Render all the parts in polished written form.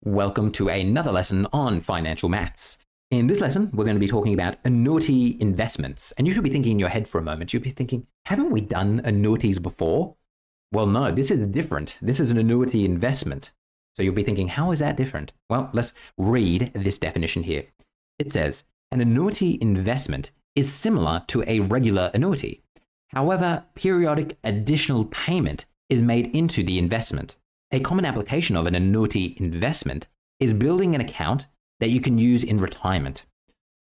Welcome to another lesson on financial maths. In this lesson, we're going to be talking about annuity investments. And you should be thinking in your head for a moment, you'll be thinking, haven't we done annuities before? Well, no, this is different. This is an annuity investment. So you'll be thinking, how is that different? Well, let's read this definition here. It says, an annuity investment is similar to a regular annuity. However, periodic additional payment is made into the investment. A common application of an annuity investment is building an account that you can use in retirement.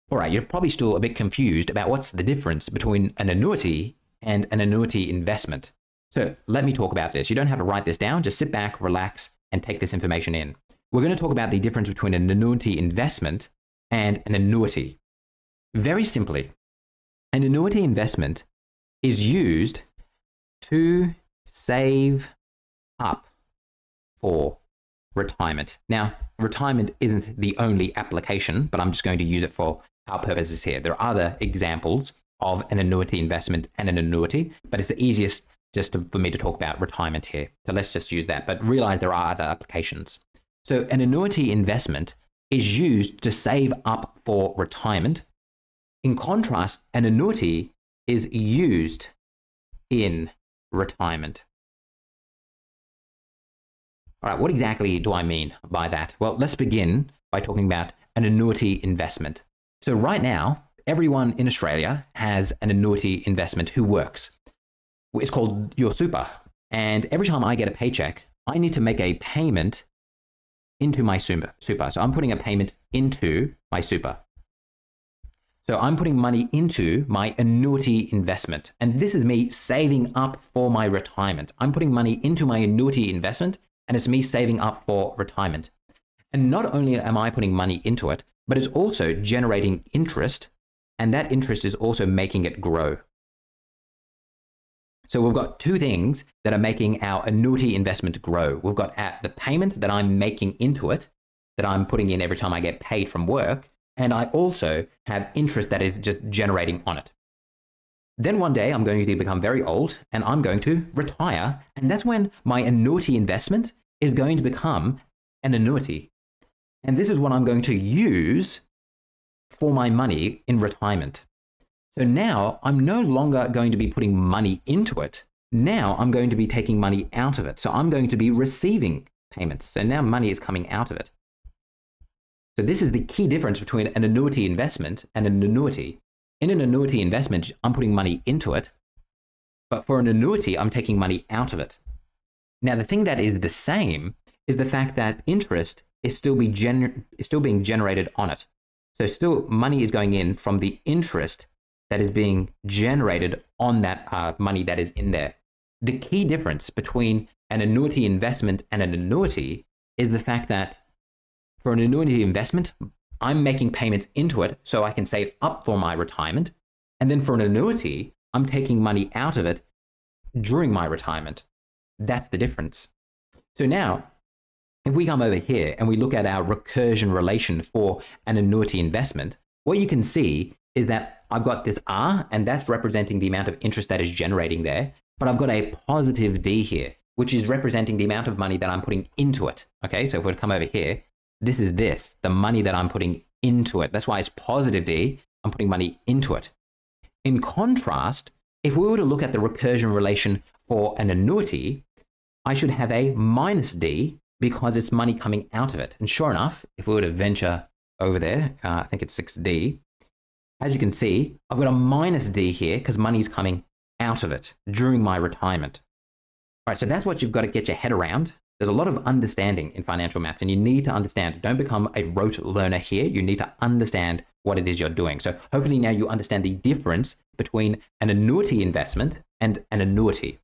All right, you're probably still a bit confused about what's the difference between an annuity and an annuity investment. So let me talk about this. You don't have to write this down. Just sit back, relax, and take this information in. We're going to talk about the difference between an annuity investment and an annuity. Very simply, an annuity investment is used to save up for retirement. Now, retirement isn't the only application, but I'm just going to use it for our purposes here. There are other examples of an annuity investment and an annuity, but it's the easiest for me to talk about retirement here. So let's just use that, but realize there are other applications. So an annuity investment is used to save up for retirement. In contrast, an annuity is used in retirement. All right, what exactly do I mean by that? Well, let's begin by talking about an annuity investment. So right now, everyone in Australia has an annuity investment who works. It's called your super. And every time I get a paycheck, I need to make a payment into my super. So I'm putting a payment into my super. So I'm putting money into my annuity investment. And this is me saving up for my retirement. I'm putting money into my annuity investment, and it's me saving up for retirement. And not only am I putting money into it, but it's also generating interest, and that interest is also making it grow. So we've got two things that are making our annuity investment grow. We've got the payment that I'm making into it, that I'm putting in every time I get paid from work, and I also have interest that is just generating on it. Then one day I'm going to become very old and I'm going to retire. And that's when my annuity investment is going to become an annuity. And this is what I'm going to use for my money in retirement. So now I'm no longer going to be putting money into it. Now I'm going to be taking money out of it. So I'm going to be receiving payments. So now money is coming out of it. So this is the key difference between an annuity investment and an annuity. In an annuity investment, I'm putting money into it, but for an annuity, I'm taking money out of it. Now, the thing that is the same is the fact that interest is still being generated on it. So still money is going in from the interest that is being generated on that money that is in there. The key difference between an annuity investment and an annuity is the fact that for an annuity investment, I'm making payments into it so I can save up for my retirement. And then for an annuity, I'm taking money out of it during my retirement. That's the difference. So now, if we come over here and we look at our recursion relation for an annuity investment, what you can see is that I've got this R, and that's representing the amount of interest that is generating there. But I've got a positive D here, which is representing the amount of money that I'm putting into it. Okay, so if we come over here, this is the money that I'm putting into it. That's why it's positive D. I'm putting money into it. In contrast, if we were to look at the recursion relation for an annuity, I should have a minus D because it's money coming out of it. And sure enough, if we were to venture over there, I think it's 6D, as you can see, I've got a minus D here because money is coming out of it during my retirement. All right, so that's what you've got to get your head around. There's a lot of understanding in financial maths, and you need to understand. Don't become a rote learner here. You need to understand what it is you're doing. So hopefully now you understand the difference between an annuity investment and an annuity.